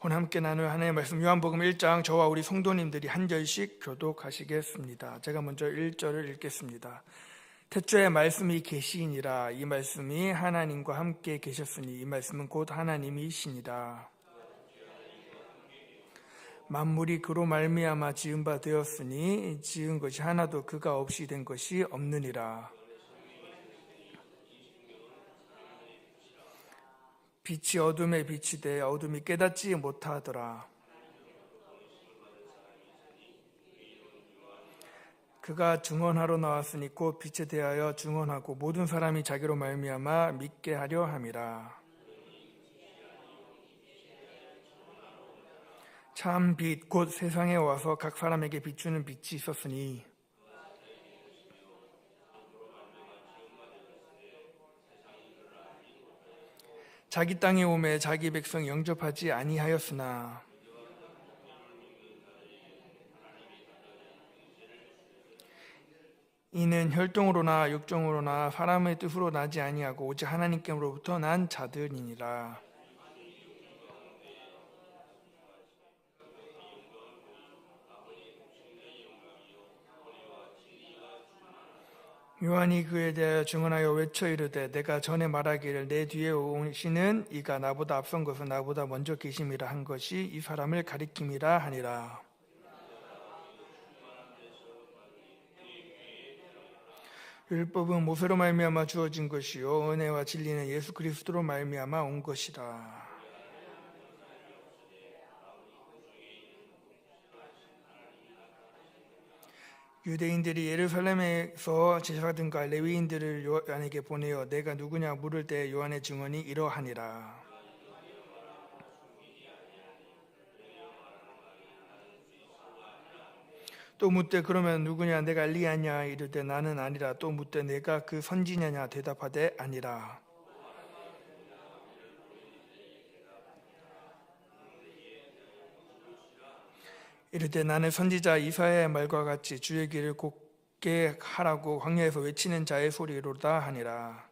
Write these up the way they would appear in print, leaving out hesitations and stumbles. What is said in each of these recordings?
오늘 함께 나눌 하나님의 말씀 요한복음 1장 저와 우리 성도님들이 한 절씩 교독하시겠습니다. 제가 먼저 1절을 읽겠습니다. 태초에 말씀이 계시니라. 이 말씀이 하나님과 함께 계셨으니 이 말씀은 곧 하나님이시니라. 만물이 그로 말미암아 지은 바 되었으니 지은 것이 하나도 그가 없이 된 것이 없느니라. 빛이 어둠에 비치되 어둠이 깨닫지 못하더라. 그가 증언하러 나왔으니 곧 빛에 대하여 증언하고 모든 사람이 자기로 말미암아 믿게 하려 함이라. 참 빛 곧 세상에 와서 각 사람에게 비추는 빛이 있었으니 자기 땅에 오매 자기 백성 영접하지 아니하였으나 이는 혈통으로나 육정으로나 사람의 뜻으로 나지 아니하고 오직 하나님께로부터 난 자들이니라. 요한이 그에 대하여 증언하여 외쳐 이르되 내가 전에 말하기를 내 뒤에 오시는 이가 나보다 앞선 것은 나보다 먼저 계심이라 한 것이 이 사람을 가리킴이라 하니라. 율법은 모세로 말미암아 주어진 것이요 은혜와 진리는 예수 그리스도로 말미암아 온 것이라. 유대인들이 예루살렘에서 제사장과 레위인들을 요한에게 보내어 내가 누구냐 물을 때 요한의 증언이 이러하니라. 또 묻되 그러면 누구냐 내가 엘리야냐 이르되 나는 아니라. 또 묻되 내가 그 선지자냐 대답하되 아니라. 이르되 나는 선지자 이사야의 말과 같이 주의 길을 곧게 하라고 광야에서 외치는 자의 소리로다 하니라.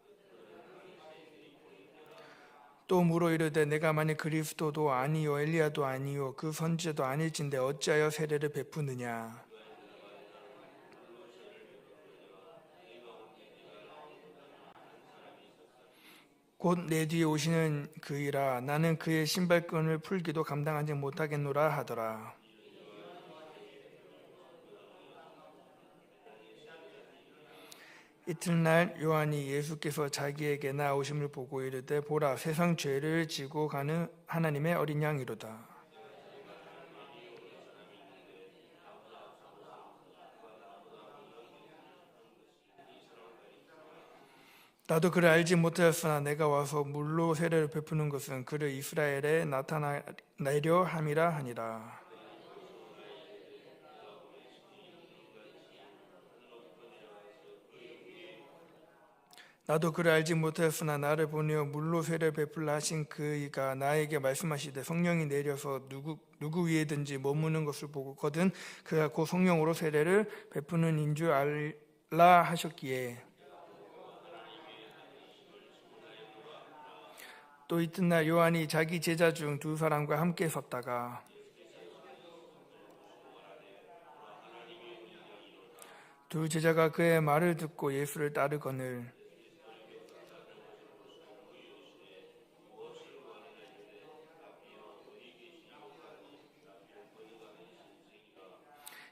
또 물어 이르되 내가 만일 그리스도도 아니요 엘리야도 아니요 그 선지자도 아닐진데 어찌하여 세례를 베푸느냐. 곧 내 뒤에 오시는 그이라. 나는 그의 신발끈을 풀기도 감당하지 못하겠노라 하더라. 이튿날 요한이 예수께서 자기에게 나오심을 보고 이르되 보라 세상 죄를 지고 가는 하나님의 어린 양이로다. 나도 그를 알지 못하였으나 내가 와서 물로 세례를 베푸는 것은 그를 이스라엘에 나타내려 함이라 하니라. 나도 그를 알지 못하였으나 나를 보내어 물로 세례를 베풀라 하신 그이가 나에게 말씀하시되 성령이 내려서 누구 위에든지 머무는 것을 보거든 그가 곧 성령으로 세례를 베푸는 인 줄 알라 하셨기에. 또 이튿날 요한이 자기 제자 중 두 사람과 함께 섰다가 두 제자가 그의 말을 듣고 예수를 따르거늘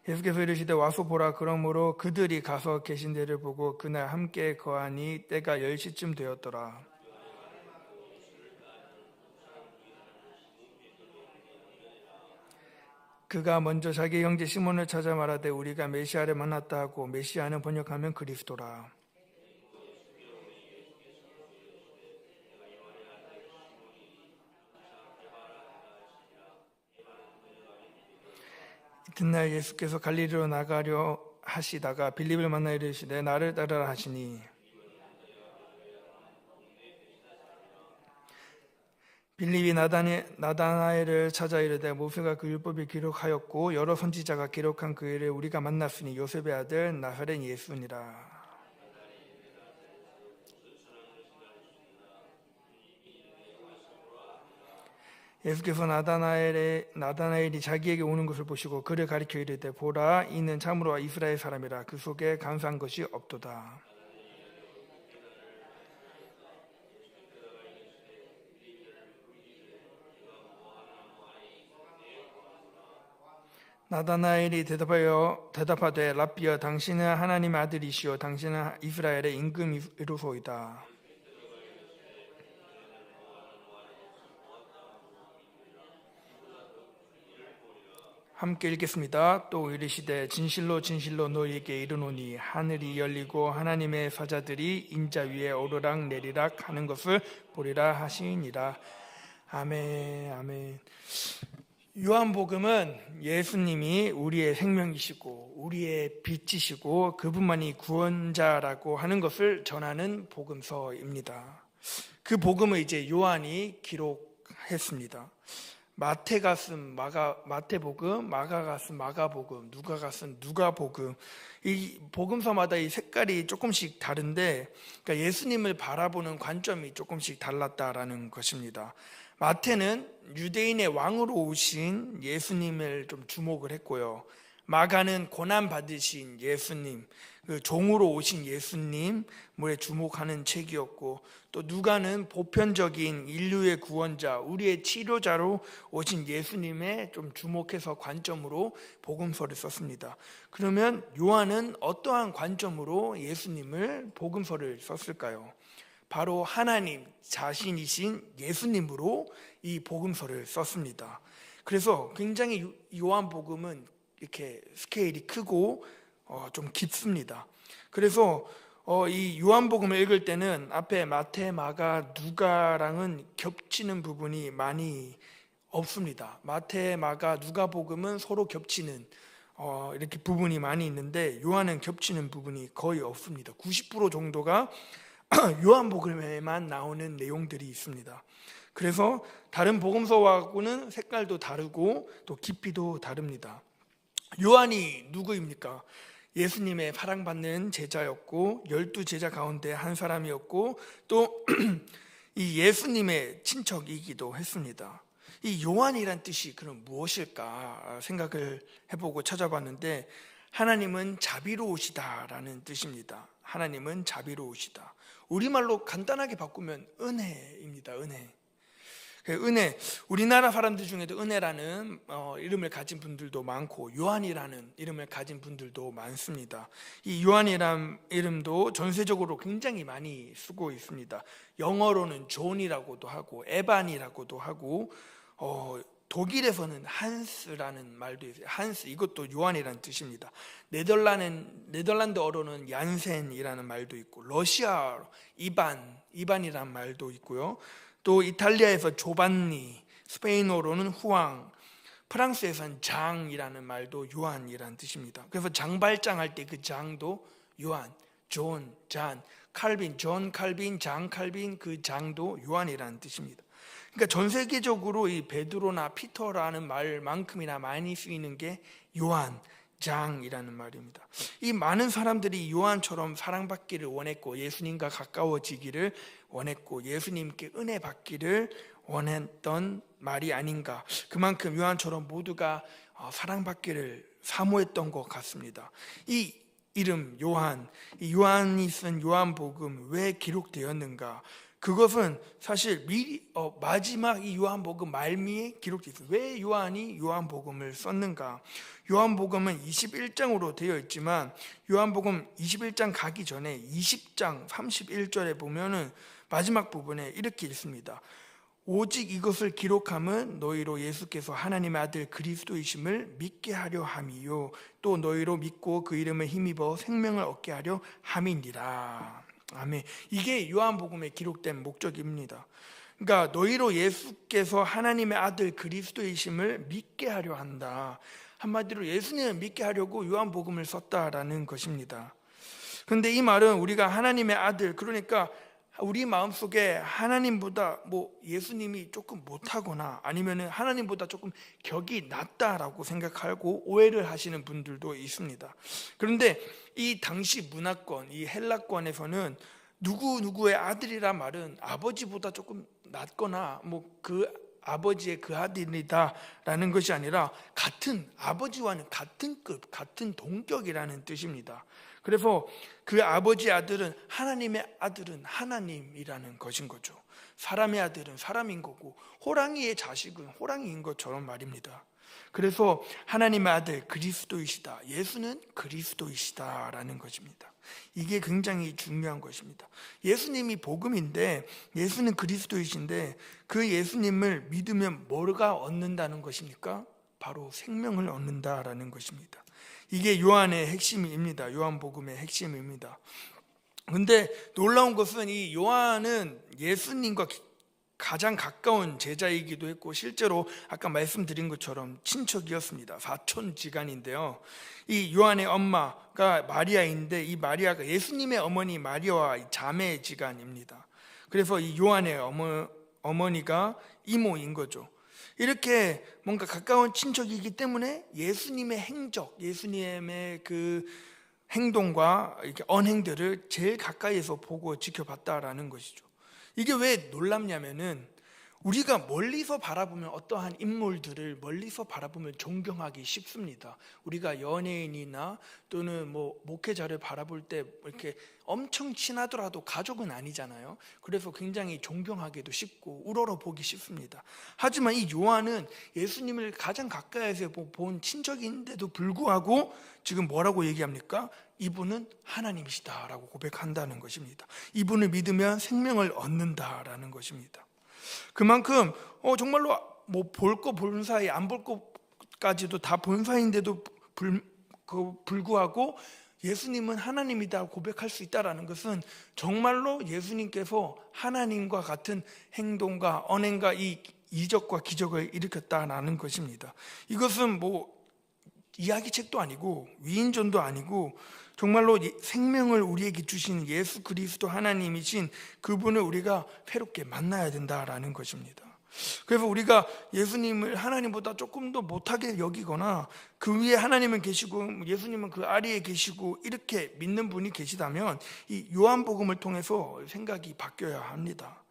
예수께서 이르시되 와서 보라. 그러므로 그들이 가서 계신 데를 보고 그날 함께 거하니 때가 10시쯤 되었더라. 그가 먼저 자기 형제 시몬을 찾아 말하되 우리가 메시아를 만났다 하고 메시아는 번역하면 그리스도라. 이튿날 예수께서 갈릴리로 나가려 하시다가 빌립을 만나 이르시되 나를 따르라 하시니 빌립이 나다나엘을 찾아 이르되 모세가 그 율법을 기록하였고 여러 선지자가 기록한 그 일을 우리가 만났으니 요셉의 아들 나사렛 예수니라. 예수께서 나다나엘이 자기에게 오는 것을 보시고 그를 가리켜 이르되 보라 이는 참으로 이스라엘 사람이라 그 속에 간사한 것이 없도다. 나다나엘이 대답하되 랍비여 당신은 하나님의 아들이시요 당신은 이스라엘의 임금이로소이다. 함께 읽겠습니다. 또 이르시되 진실로 진실로 너희에게 이르노니 하늘이 열리고 하나님의 사자들이 인자 위에 오르락 내리락 하는 것을 보리라 하시니라. 아멘. 아멘. 요한복음은 예수님이 우리의 생명이시고 우리의 빛이시고 그분만이 구원자라고 하는 것을 전하는 복음서입니다. 그 복음을 이제 요한이 기록했습니다. 마태가 쓴 마태복음, 마가가 쓴 마가복음, 누가가 쓴 누가복음. 이 복음서마다 이 색깔이 조금씩 다른데, 그러니까 예수님을 바라보는 관점이 조금씩 달랐다라는 것입니다. 마태는 유대인의 왕으로 오신 예수님을 좀 주목을 했고요. 마가는 고난 받으신 예수님, 그 종으로 오신 예수님에 주목하는 책이었고, 또 누가는 보편적인 인류의 구원자, 우리의 치료자로 오신 예수님에 좀 주목해서 관점으로 복음서를 썼습니다. 그러면 요한은 어떠한 관점으로 예수님을 복음서를 썼을까요? 바로 하나님 자신이신 예수님으로 이 복음서를 썼습니다. 그래서 굉장히 요한복음은 이렇게 스케일이 크고 좀 깊습니다. 그래서 이 요한복음을 읽을 때는 앞에 마태, 마가, 누가랑은 겹치는 부분이 많이 없습니다. 마태, 마가, 누가복음은 서로 겹치는 이렇게 부분이 많이 있는데 요한은 겹치는 부분이 거의 없습니다. 90% 정도가 요한복음에만 나오는 내용들이 있습니다. 그래서 다른 복음서하고는 색깔도 다르고 또 깊이도 다릅니다. 요한이 누구입니까? 예수님의 사랑받는 제자였고 12제자 가운데 한 사람이었고 또 이 예수님의 친척이기도 했습니다. 이 요한이란 뜻이 그럼 무엇일까 생각을 해보고 찾아봤는데 하나님은 자비로우시다라는 뜻입니다. 하나님은 자비로우시다. 우리말로 간단하게 바꾸면 은혜입니다. 은혜. 우리나라 사람들 중에도 은혜라는 이름을 가진 분들도 많고 요한이라는 이름을 가진 분들도 많습니다. 이 요한이라는 이름도 전세적으로 굉장히 많이 쓰고 있습니다. 영어로는 존이라고도 하고 에반이라고도 하고 독일에서는 한스라는 말도 있어요. 한스, 이것도 요한이라는 뜻입니다. 네덜란드어로는 얀센이라는 말도 있고 러시아어로 이반이라는 말도 있고요. 또 이탈리아에서 조반니, 스페인어로는 후앙, 프랑스에서는 장이라는 말도 요한이라는 뜻입니다. 그래서 장발장 할 때 그 장도 요한, 존, 잔, 칼빈, 존 칼빈, 장 칼빈, 그 장도 요한이라는 뜻입니다. 그러니까 전 세계적으로 이 베드로나 피터라는 말만큼이나 많이 쓰이는 게 요한, 장이라는 말입니다. 이 많은 사람들이 요한처럼 사랑받기를 원했고 예수님과 가까워지기를 원했고 예수님께 은혜 받기를 원했던 말이 아닌가. 그만큼 요한처럼 모두가 사랑받기를 사모했던 것 같습니다. 이 이름 요한, 이 요한이 쓴 요한복음 왜 기록되었는가? 그것은 사실 마지막 이 요한복음 말미에 기록되어 있어요. 왜 요한이 요한복음을 썼는가? 요한복음은 21장으로 되어 있지만 요한복음 21장 가기 전에 20장 31절에 보면은 마지막 부분에 이렇게 있습니다. 오직 이것을 기록함은 너희로 예수께서 하나님의 아들 그리스도이심을 믿게 하려 함이요 또 너희로 믿고 그 이름을 힘입어 생명을 얻게 하려 함이니라. 아멘. 이게 요한복음에 기록된 목적입니다. 그러니까 너희로 예수께서 하나님의 아들 그리스도이심을 믿게 하려 한다. 한마디로 예수님을 믿게 하려고 요한복음을 썼다라는 것입니다. 그런데 이 말은 우리가 하나님의 아들, 그러니까 우리 마음속에 하나님보다 예수님이 조금 못하거나 아니면 하나님보다 조금 격이 낮다라고 생각하고 오해를 하시는 분들도 있습니다. 그런데 이 당시 문화권, 이 헬라권에서는 누구의 아들이란 말은 아버지보다 조금 낮거나 그 아버지의 그 아들이다라는 것이 아니라 같은 아버지와는 같은 급, 같은 동격이라는 뜻입니다. 그래서 그 아버지의 아들은 하나님의 아들은 하나님이라는 것인 거죠. 사람의 아들은 사람인 거고 호랑이의 자식은 호랑이인 것처럼 말입니다. 그래서 하나님의 아들 그리스도이시다, 예수는 그리스도이시다라는 것입니다. 이게 굉장히 중요한 것입니다. 예수님이 복음인데 예수는 그리스도이신데 그 예수님을 믿으면 뭐가 얻는다는 것입니까? 바로 생명을 얻는다라는 것입니다. 이게 요한의 핵심입니다. 요한복음의 핵심입니다. 근데 놀라운 것은 이 요한은 예수님과 가장 가까운 제자이기도 했고 실제로 아까 말씀드린 것처럼 친척이었습니다. 사촌지간인데요. 이 요한의 엄마가 마리아인데 이 마리아가 예수님의 어머니 마리아와 자매지간입니다. 그래서 이 요한의 어머니가 이모인 거죠. 이렇게 뭔가 가까운 친척이기 때문에 예수님의 행적, 예수님의 그 행동과 이렇게 언행들을 제일 가까이에서 보고 지켜봤다라는 것이죠. 이게 왜 놀랍냐면은 우리가 멀리서 바라보면 어떠한 인물들을 멀리서 바라보면 존경하기 쉽습니다. 우리가 연예인이나 또는 목회자를 바라볼 때 이렇게 엄청 친하더라도 가족은 아니잖아요. 그래서 굉장히 존경하기도 쉽고 우러러보기 쉽습니다. 하지만 이 요한은 예수님을 가장 가까이에서 본 친척인데도 불구하고 지금 뭐라고 얘기합니까? 이분은 하나님이시다라고 고백한다는 것입니다. 이분을 믿으면 생명을 얻는다라는 것입니다. 그만큼 정말로 볼 거 본 사이 안 볼 것까지도 다 본 사이인데도 불구하고 예수님은 하나님이다 고백할 수 있다는 것은 정말로 예수님께서 하나님과 같은 행동과 언행과 이 이적과 기적을 일으켰다는 것입니다. 이것은 이야기책도 아니고 위인전도 아니고 정말로 생명을 우리에게 주신 예수 그리스도 하나님이신 그분을 우리가 새롭게 만나야 된다라는 것입니다. 그래서 우리가 예수님을 하나님보다 조금 더 못하게 여기거나 그 위에 하나님은 계시고 예수님은 그 아래에 계시고 이렇게 믿는 분이 계시다면 이 요한복음을 통해서 생각이 바뀌어야 합니다.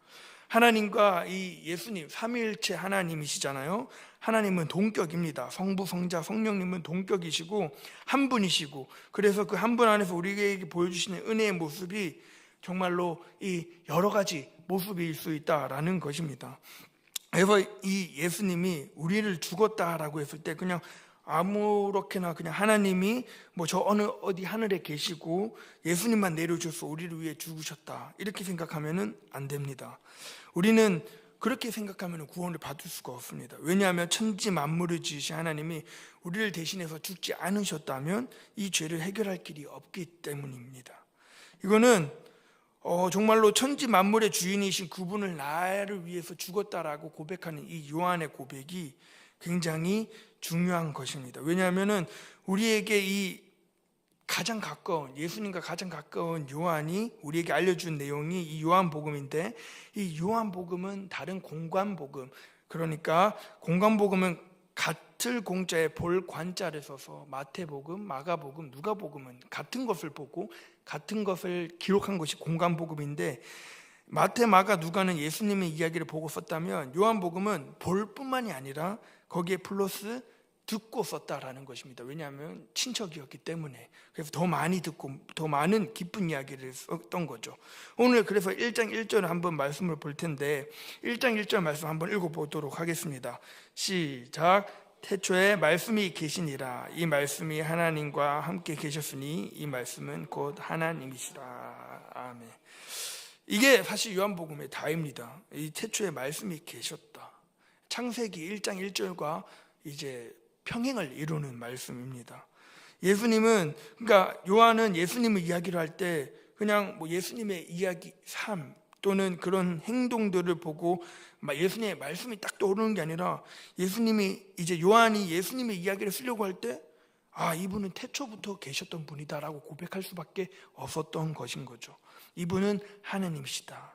하나님과 이 예수님 삼위일체 하나님이시잖아요. 하나님은 동격입니다. 성부, 성자, 성령님은 동격이시고 한 분이시고 그래서 그 한 분 안에서 우리에게 보여주시는 은혜의 모습이 정말로 이 여러 가지 모습일 수 있다라는 것입니다. 그래서 이 예수님이 우리를 죽었다라고 했을 때 그냥 아무렇게나 그냥 하나님이 저 어디 하늘에 계시고 예수님만 내려주셔서 우리를 위해 죽으셨다 이렇게 생각하면 안 됩니다. 우리는 그렇게 생각하면 구원을 받을 수가 없습니다. 왜냐하면 천지 만물을 지으신 하나님이 우리를 대신해서 죽지 않으셨다면 이 죄를 해결할 길이 없기 때문입니다. 이거는 정말로 천지 만물의 주인이신 그분을 나를 위해서 죽었다라고 고백하는 이 요한의 고백이 굉장히 중요한 것입니다. 왜냐하면 우리에게 이 가장 가까운 예수님과 가장 가까운 요한이 우리에게 알려준 내용이 이 요한복음인데 이 요한복음은 다른 공관복음, 그러니까 공관복음은 같을 공자에 볼 관자를 써서 마태복음, 마가복음, 누가복음은 같은 것을 보고 같은 것을 기록한 것이 공관복음인데 마태, 마가, 누가는 예수님의 이야기를 보고 썼다면 요한복음은 볼 뿐만이 아니라 거기에 플러스 듣고 썼다라는 것입니다. 왜냐하면 친척이었기 때문에. 그래서 더 많이 듣고 더 많은 깊은 이야기를 썼던 거죠. 오늘 그래서 1장 1절을 한번 말씀을 볼 텐데 1장 1절 말씀 한번 읽어보도록 하겠습니다. 시작. 태초에 말씀이 계시니라. 이 말씀이 하나님과 함께 계셨으니 이 말씀은 곧 하나님이시라. 아멘. 이게 사실 요한복음의 다입니다. 이 태초에 말씀이 계셨다. 창세기 1장 1절과 이제 평행을 이루는 말씀입니다. 예수님은 그러니까 요한은 예수님의 이야기를 할 때 그냥 예수님의 이야기 삶 또는 그런 행동들을 보고 예수님의 말씀이 딱 떠오르는 게 아니라 예수님이 이제 요한이 예수님의 이야기를 쓰려고 할 때 이분은 태초부터 계셨던 분이다라고 고백할 수밖에 없었던 것인 거죠. 이분은 하나님이시다.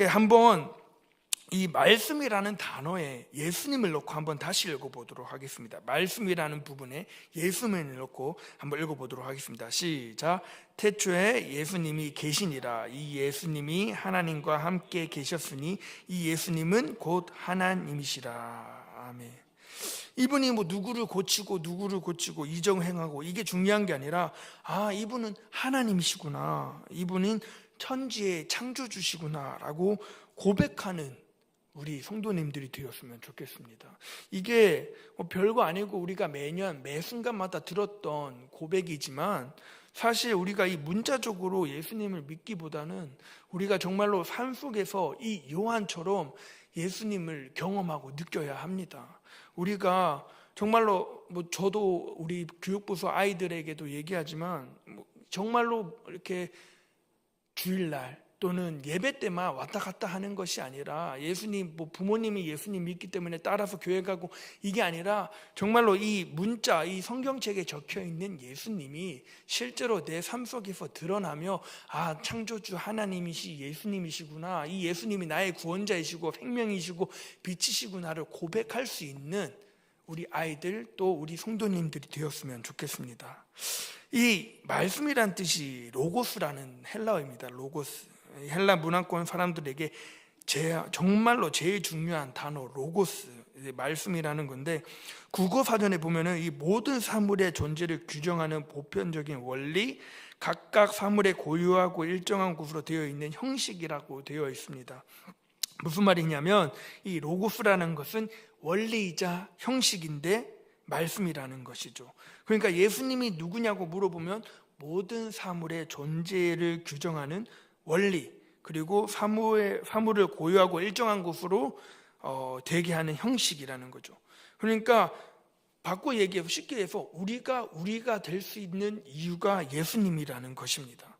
한번 이 말씀이라는 단어에 예수님을 넣고 한번 다시 읽어보도록 하겠습니다. 말씀이라는 부분에 예수님을 넣고 한번 읽어보도록 하겠습니다. 시작. 태초에 예수님이 계시니라. 이 예수님이 하나님과 함께 계셨으니 이 예수님은 곧 하나님이시라. 아멘. 이분이 뭐 누구를 고치고 이정행하고 이게 중요한 게 아니라 이분은 하나님이시구나, 이분은 천지의 창조주시구나 라고 고백하는 우리 성도님들이 되었으면 좋겠습니다. 이게 별거 아니고 우리가 매년 매 순간마다 들었던 고백이지만 사실 우리가 이 문자적으로 예수님을 믿기보다는 우리가 정말로 삶 속에서 이 요한처럼 예수님을 경험하고 느껴야 합니다. 우리가 정말로 저도 우리 교육부서 아이들에게도 얘기하지만 정말로 이렇게 주일날 또는 예배 때만 왔다 갔다 하는 것이 아니라 예수님, 부모님이 예수님 믿기 때문에 따라서 교회 가고 이게 아니라 정말로 이 문자, 이 성경책에 적혀 있는 예수님이 실제로 내 삶 속에서 드러나며 창조주 하나님이시 예수님이시구나, 이 예수님이 나의 구원자이시고 생명이시고 빛이시구나를 고백할 수 있는 우리 아이들 또 우리 성도님들이 되었으면 좋겠습니다. 이 말씀이란 뜻이 로고스라는 헬라어입니다. 로고스. 헬라 문화권 사람들에게 정말로 제일 중요한 단어 로고스, 말씀이라는 건데, 국어 사전에 보면은 이 모든 사물의 존재를 규정하는 보편적인 원리, 각각 사물의 고유하고 일정한 곳으로 되어 있는 형식이라고 되어 있습니다. 무슨 말이냐면 이 로고스라는 것은 원리이자 형식인데 말씀이라는 것이죠. 그러니까 예수님이 누구냐고 물어보면 모든 사물의 존재를 규정하는 원리, 그리고 사물을 고유하고 일정한 곳으로 되게 하는 형식이라는 거죠. 그러니까 바꿔 얘기해서 쉽게 해서 우리가 될 수 있는 이유가 예수님이라는 것입니다.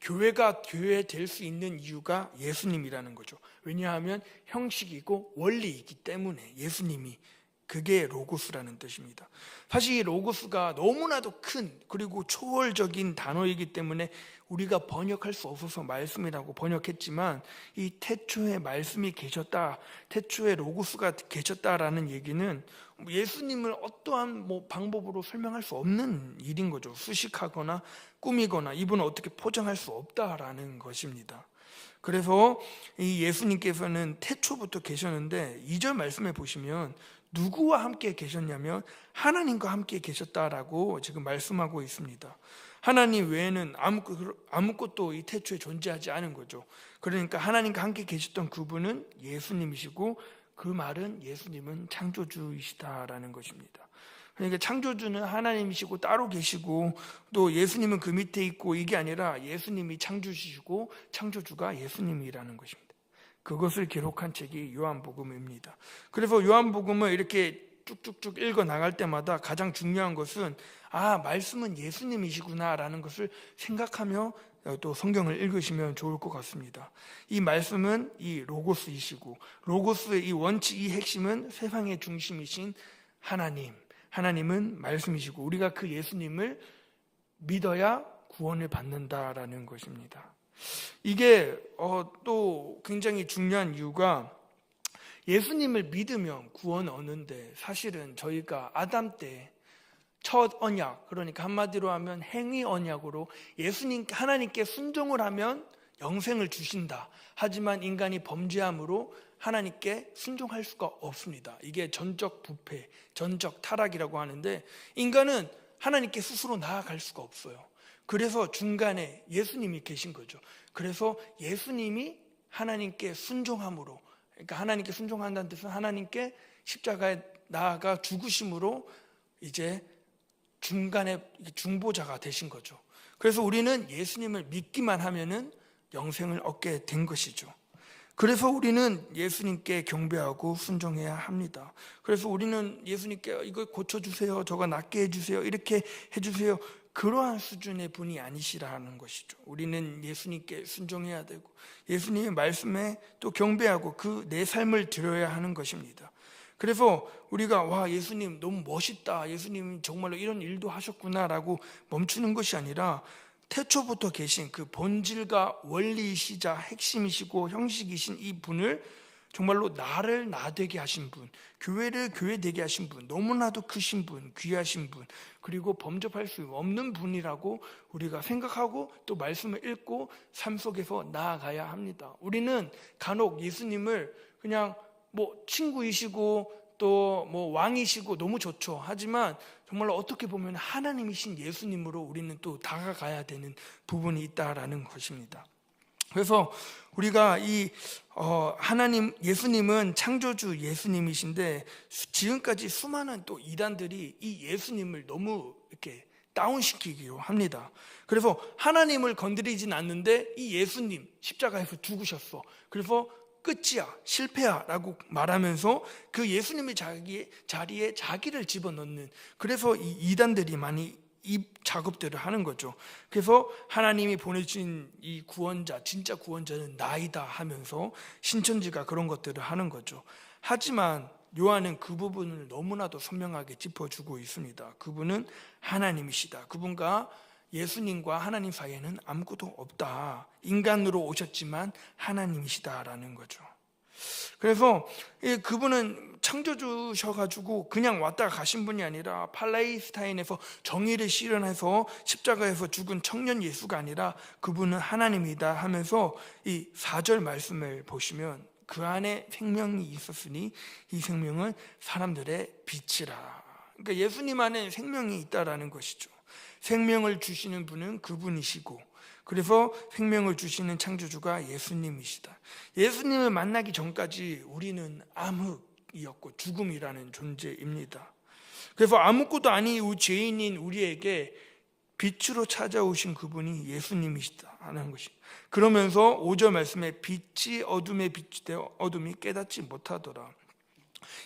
교회가 교회 될 수 있는 이유가 예수님이라는 거죠. 왜냐하면 형식이고 원리이기 때문에 예수님이, 그게 로고스라는 뜻입니다. 사실 이 로고스가 너무나도 큰 그리고 초월적인 단어이기 때문에 우리가 번역할 수 없어서 말씀이라고 번역했지만, 이 태초에 말씀이 계셨다, 태초에 로고스가 계셨다라는 얘기는 예수님을 어떠한 방법으로 설명할 수 없는 일인 거죠. 수식하거나 꾸미거나 이분은 어떻게 포장할 수 없다라는 것입니다. 그래서 이 예수님께서는 태초부터 계셨는데 2절 말씀에 보시면 누구와 함께 계셨냐면 하나님과 함께 계셨다라고 지금 말씀하고 있습니다. 하나님 외에는 아무것도 이 태초에 존재하지 않은 거죠. 그러니까 하나님과 함께 계셨던 그분은 예수님이시고, 그 말은 예수님은 창조주이시다라는 것입니다. 그러니까 창조주는 하나님이시고 따로 계시고 또 예수님은 그 밑에 있고, 이게 아니라 예수님이 창조주시고 창조주가 예수님이라는 것입니다. 그것을 기록한 책이 요한복음입니다. 그래서 요한복음을 이렇게 쭉쭉쭉 읽어 나갈 때마다 가장 중요한 것은 말씀은 예수님이시구나라는 것을 생각하며 또 성경을 읽으시면 좋을 것 같습니다. 이 말씀은 이 로고스이시고, 로고스의 이 원칙, 이 핵심은 세상의 중심이신 하나님은 말씀이시고, 우리가 그 예수님을 믿어야 구원을 받는다라는 것입니다. 이게 또 굉장히 중요한 이유가, 예수님을 믿으면 구원 얻는데 사실은 저희가 아담 때 첫 언약, 그러니까 한마디로 하면 행위 언약으로 하나님께 순종을 하면 영생을 주신다. 하지만 인간이 범죄함으로 하나님께 순종할 수가 없습니다. 이게 전적 부패, 전적 타락이라고 하는데, 인간은 하나님께 스스로 나아갈 수가 없어요. 그래서 중간에 예수님이 계신 거죠. 그래서 예수님이 하나님께 순종함으로, 그러니까 하나님께 순종한다는 뜻은 하나님께 십자가에 나아가 죽으심으로 이제 중간에 중보자가 되신 거죠. 그래서 우리는 예수님을 믿기만 하면은 영생을 얻게 된 것이죠. 그래서 우리는 예수님께 경배하고 순종해야 합니다. 그래서 우리는 예수님께 이거 고쳐주세요, 저거 낫게 해주세요, 이렇게 해주세요, 그러한 수준의 분이 아니시라는 것이죠. 우리는 예수님께 순종해야 되고 예수님의 말씀에 또 경배하고 그 내 삶을 드려야 하는 것입니다. 그래서 우리가 예수님 너무 멋있다, 예수님 정말로 이런 일도 하셨구나라고 멈추는 것이 아니라, 태초부터 계신 그 본질과 원리이시자 핵심이시고 형식이신 이 분을 정말로 나를 나 되게 하신 분, 교회를 교회 되게 하신 분, 너무나도 크신 분, 귀하신 분, 그리고 범접할 수 없는 분이라고 우리가 생각하고 또 말씀을 읽고 삶 속에서 나아가야 합니다. 우리는 간혹 예수님을 그냥 뭐 친구이시고 또 뭐 왕이시고 너무 좋죠. 하지만 정말로 어떻게 보면 하나님이신 예수님으로 우리는 또 다가가야 되는 부분이 있다라는 것입니다. 그래서 우리가 이 하나님 예수님은 창조주 예수님이신데 지금까지 수많은 또 이단들이 이 예수님을 너무 이렇게 다운시키기로 합니다. 그래서 하나님을 건드리진 않는데 이 예수님 십자가에서 죽으셨어. 그래서 끝이야, 실패야 라고 말하면서 그 예수님의 자리에 자기를 집어넣는, 그래서 이 이단들이 많이 이 작업들을 하는 거죠. 그래서 하나님이 보내주신 이 구원자, 진짜 구원자는 나이다 하면서 신천지가 그런 것들을 하는 거죠. 하지만 요한은 그 부분을 너무나도 선명하게 짚어주고 있습니다. 그분은 하나님이시다. 그분과 예수님과 하나님 사이에는 아무것도 없다. 인간으로 오셨지만 하나님이시다라는 거죠. 그래서 그분은 창조주셔가지고 그냥 왔다가 가신 분이 아니라 팔레스타인에서 정의를 실현해서 십자가에서 죽은 청년 예수가 아니라 그분은 하나님이다 하면서 이 4절 말씀을 보시면 그 안에 생명이 있었으니 이 생명은 사람들의 빛이라. 그러니까 예수님 안에 생명이 있다라는 것이죠. 생명을 주시는 분은 그분이시고, 그래서 생명을 주시는 창조주가 예수님이시다. 예수님을 만나기 전까지 우리는 암흑이었고 죽음이라는 존재입니다. 그래서 아무것도 아닌 죄인인 우리에게 빛으로 찾아오신 그분이 예수님이시다 하는 것입니다. 그러면서 5절 말씀에 빛이 어둠에 빛이 되어 어둠이 깨닫지 못하더라.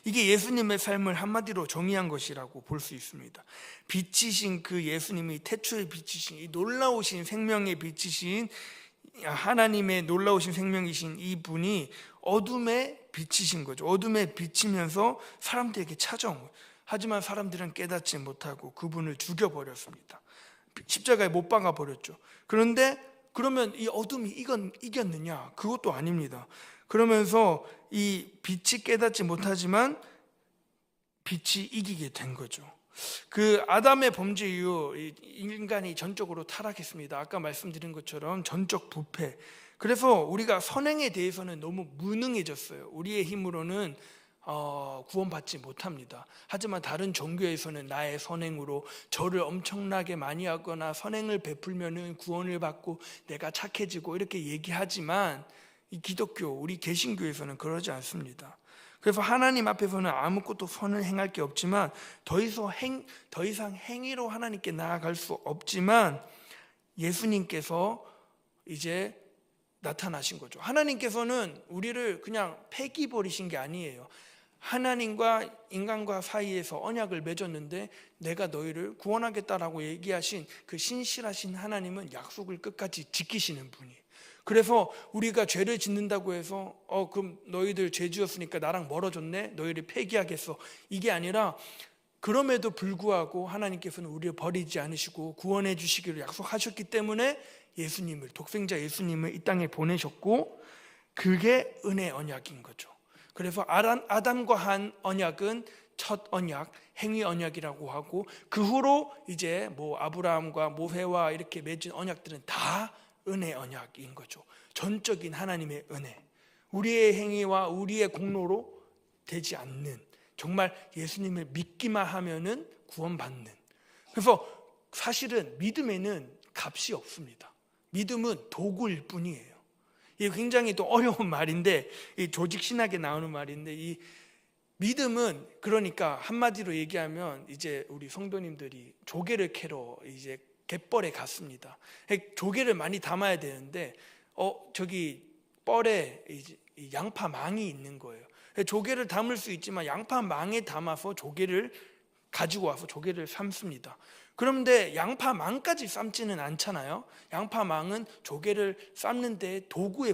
이게 예수님의 삶을 한마디로 정의한 것이라고 볼 수 있습니다. 빛이신 그 예수님이, 태초의 빛이신, 이 놀라우신 생명의 빛이신 하나님의 놀라우신 생명이신 이 분이 어둠의 빛이신 거죠. 어둠에 비치면서 사람들에게 찾아온 거예요. 하지만 사람들은 깨닫지 못하고 그분을 죽여버렸습니다. 십자가에 못 박아 버렸죠. 그런데 그러면 이 어둠이 이겼느냐? 그것도 아닙니다. 그러면서 이 빛이 깨닫지 못하지만 빛이 이기게 된 거죠. 그 아담의 범죄 이후 인간이 전적으로 타락했습니다. 아까 말씀드린 것처럼 전적 부패. 그래서 우리가 선행에 대해서는 너무 무능해졌어요. 우리의 힘으로는 구원받지 못합니다. 하지만 다른 종교에서는 나의 선행으로 저를 엄청나게 많이 하거나 선행을 베풀면 구원을 받고 내가 착해지고 이렇게 얘기하지만 이 기독교, 우리 개신교에서는 그러지 않습니다. 그래서 하나님 앞에서는 아무것도 선을 행할 게 없지만 더 이상 행위로 하나님께 나아갈 수 없지만 예수님께서 이제 나타나신 거죠. 하나님께서는 우리를 그냥 폐기 버리신 게 아니에요. 하나님과 인간과 사이에서 언약을 맺었는데 내가 너희를 구원하겠다라고 얘기하신 그 신실하신 하나님은 약속을 끝까지 지키시는 분이에요. 그래서 우리가 죄를 짓는다고 해서 그럼 너희들 죄 지었으니까 나랑 멀어졌네, 너희를 폐기하겠어, 이게 아니라 그럼에도 불구하고 하나님께서는 우리를 버리지 않으시고 구원해 주시기를 약속하셨기 때문에 예수님을, 독생자 예수님을 이 땅에 보내셨고 그게 은혜 언약인 거죠. 그래서 아담과 한 언약은 첫 언약, 행위 언약이라고 하고 그 후로 이제 뭐 아브라함과 모세와 이렇게 맺은 언약들은 다 은혜 언약인 거죠. 전적인 하나님의 은혜, 우리의 행위와 우리의 공로로 되지 않는, 정말 예수님을 믿기만 하면은 구원받는. 그래서 사실은 믿음에는 값이 없습니다. 믿음은 도구일 뿐이에요. 이게 굉장히 또 어려운 말인데, 이 조직 신학에 나오는 말인데, 이 믿음은 그러니까 한마디로 얘기하면 이제 우리 성도님들이 조개를 캐러 이제 갯벌에 갔습니다. 조개를 많이 담아야 되는데 저기 뻘에 양파망이 있는 거예요. 조개를 담을 수 있지만 양파망에 담아서 조개를 가지고 와서 조개를 삶습니다. 그런데 양파망까지 삶지는 않잖아요. 양파망은 조개를 삶는 데 도구에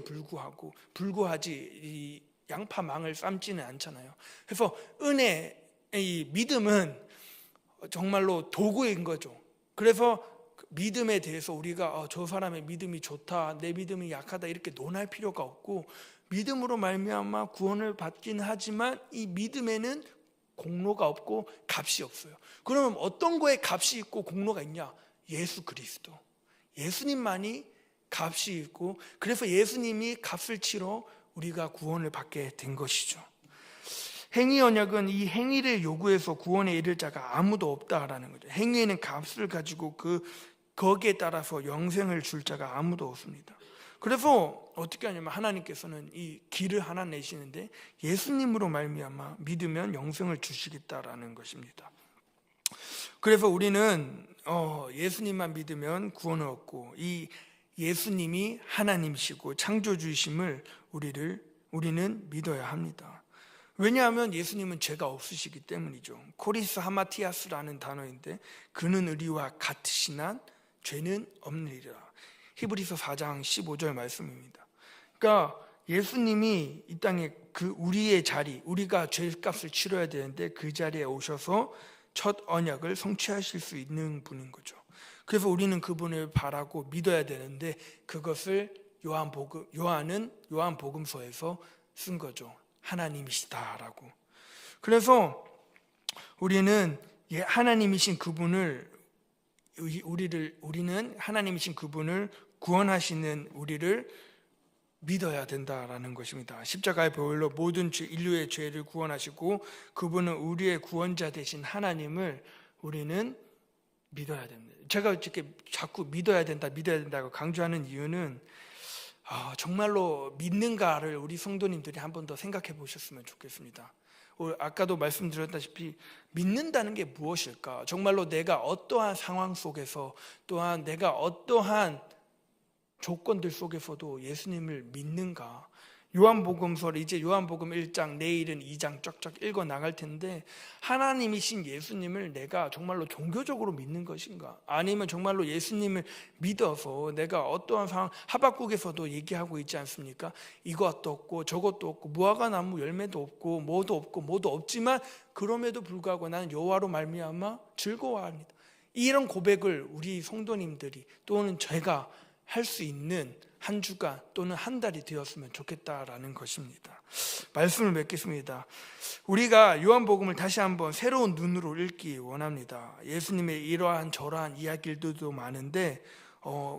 불구하지 이 양파망을 삶지는 않잖아요. 그래서 이 믿음은 정말로 도구인 거죠. 그래서 믿음에 대해서 우리가 저 사람의 믿음이 좋다, 내 믿음이 약하다 이렇게 논할 필요가 없고 믿음으로 말미암아 구원을 받긴 하지만 이 믿음에는 공로가 없고 값이 없어요. 그러면 어떤 거에 값이 있고 공로가 있냐? 예수 그리스도, 예수님만이 값이 있고, 그래서 예수님이 값을 치러 우리가 구원을 받게 된 것이죠. 행위 언약은 이 행위를 요구해서 구원에 이를 자가 아무도 없다라는 거죠. 행위에는 값을 가지고 거기에 따라서 영생을 줄 자가 아무도 없습니다. 그래서 어떻게 하냐면 하나님께서는 이 길을 하나 내시는데 예수님으로 말미암아 믿으면 영생을 주시겠다라는 것입니다. 그래서 우리는 예수님만 믿으면 구원을 얻고, 이 예수님이 하나님이시고 창조주이심을 우리는 믿어야 합니다. 왜냐하면 예수님은 죄가 없으시기 때문이죠. 코리스 하마티아스라는 단어인데 그는 우리와 같으시나 죄는 없느니라. 히브리서 4장 15절 말씀입니다. 그러니까 예수님이 이 땅에 우리의 자리, 우리가 죄값을 치러야 되는데 그 자리에 오셔서 첫 언약을 성취하실 수 있는 분인 거죠. 그래서 우리는 그분을 바라고 믿어야 되는데 그것을 요한은 요한복음서에서 쓴 거죠. 하나님이시다라고. 그래서 우리는 하나님이신 그분을 우리는 하나님이신 그분을 구원하시는 우리를 믿어야 된다라는 것입니다. 십자가의 보혈로 모든 인류의 죄를 구원하시고 그분은 우리의 구원자 되신 하나님을 우리는 믿어야 됩니다. 제가 이렇게 자꾸 믿어야 된다고 강조하는 이유는 정말로 믿는가를 우리 성도님들이 한 번 더 생각해 보셨으면 좋겠습니다. 아까도 말씀드렸다시피 믿는다는 게 무엇일까? 정말로 내가 어떠한 상황 속에서, 또한 내가 어떠한 조건들 속에서도 예수님을 믿는가? 요한복음서를 이제 요한복음 1장, 내일은 2장 쫙쫙 읽어 나갈 텐데, 하나님이신 예수님을 내가 정말로 종교적으로 믿는 것인가? 아니면 정말로 예수님을 믿어서 내가 어떠한 상황, 하박국에서도 얘기하고 있지 않습니까? 이것도 없고 저것도 없고 무화과나무 열매도 없고 뭐도 없지만 그럼에도 불구하고 나는 여호와로 말미암아 즐거워합니다. 이런 고백을 우리 성도님들이 또는 제가 할 수 있는 한 주간 또는 한 달이 되었으면 좋겠다라는 것입니다. 말씀을 맺겠습니다. 우리가 요한복음을 다시 한번 새로운 눈으로 읽기 원합니다. 예수님의 이러한 저러한 이야기들도 많은데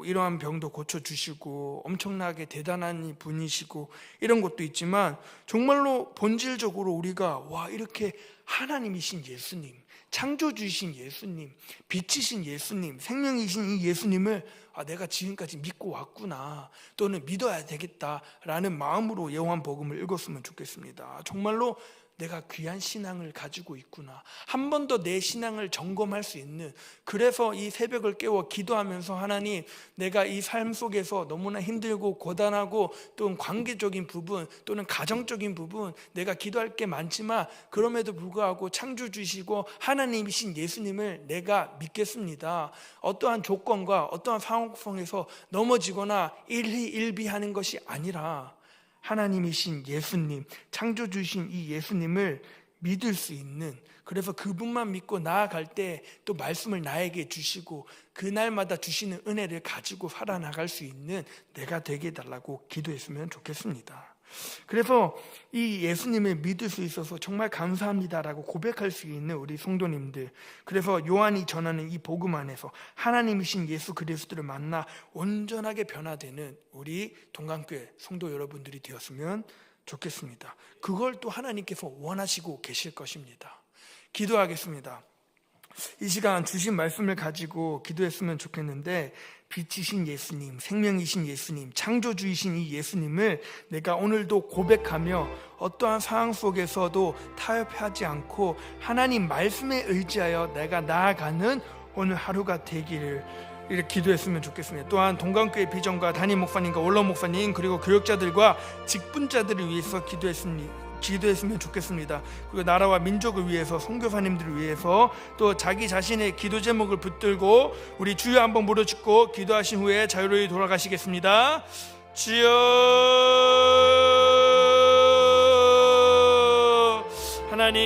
이러한 병도 고쳐주시고 엄청나게 대단한 분이시고 이런 것도 있지만, 정말로 본질적으로 우리가 이렇게 하나님이신 예수님, 창조주이신 예수님, 빛이신 예수님, 생명이신 이 예수님을 내가 지금까지 믿고 왔구나, 또는 믿어야 되겠다라는 마음으로 요한복음을 읽었으면 좋겠습니다. 정말로 내가 귀한 신앙을 가지고 있구나, 한 번 더 내 신앙을 점검할 수 있는, 그래서 이 새벽을 깨워 기도하면서 하나님, 내가 이 삶 속에서 너무나 힘들고 고단하고 또는 관계적인 부분 또는 가정적인 부분 내가 기도할 게 많지만 그럼에도 불구하고 창조주시고 하나님이신 예수님을 내가 믿겠습니다. 어떠한 조건과 어떠한 상황 속에서 넘어지거나 일희일비하는 것이 아니라 하나님이신 예수님, 창조주신 이 예수님을 믿을 수 있는, 그래서 그분만 믿고 나아갈 때 또 말씀을 나에게 주시고 그날마다 주시는 은혜를 가지고 살아나갈 수 있는 내가 되게 해달라고 기도했으면 좋겠습니다. 그래서 이 예수님을 믿을 수 있어서 정말 감사합니다라고 고백할 수 있는 우리 성도님들, 그래서 요한이 전하는 이 복음 안에서 하나님이신 예수 그리스도를 만나 온전하게 변화되는 우리 동강교회 성도 여러분들이 되었으면 좋겠습니다. 그걸 또 하나님께서 원하시고 계실 것입니다. 기도하겠습니다. 이 시간 주신 말씀을 가지고 기도했으면 좋겠는데, 빛이신 예수님, 생명이신 예수님, 창조주이신 이 예수님을 내가 오늘도 고백하며 어떠한 상황 속에서도 타협하지 않고 하나님 말씀에 의지하여 내가 나아가는 오늘 하루가 되기를 이렇게 기도했으면 좋겠습니다. 또한 동강교회 비전과 담임 목사님과 원로 목사님 그리고 교역자들과 직분자들을 위해서 기도했으면 좋겠습니다. 그리고 나라와 민족을 위해서, 선교사님들을 위해서, 또 자기 자신의 기도 제목을 붙들고 우리 주여 한번 물어짓고 기도하신 후에 자유로이 돌아가시겠습니다. 주여 하나님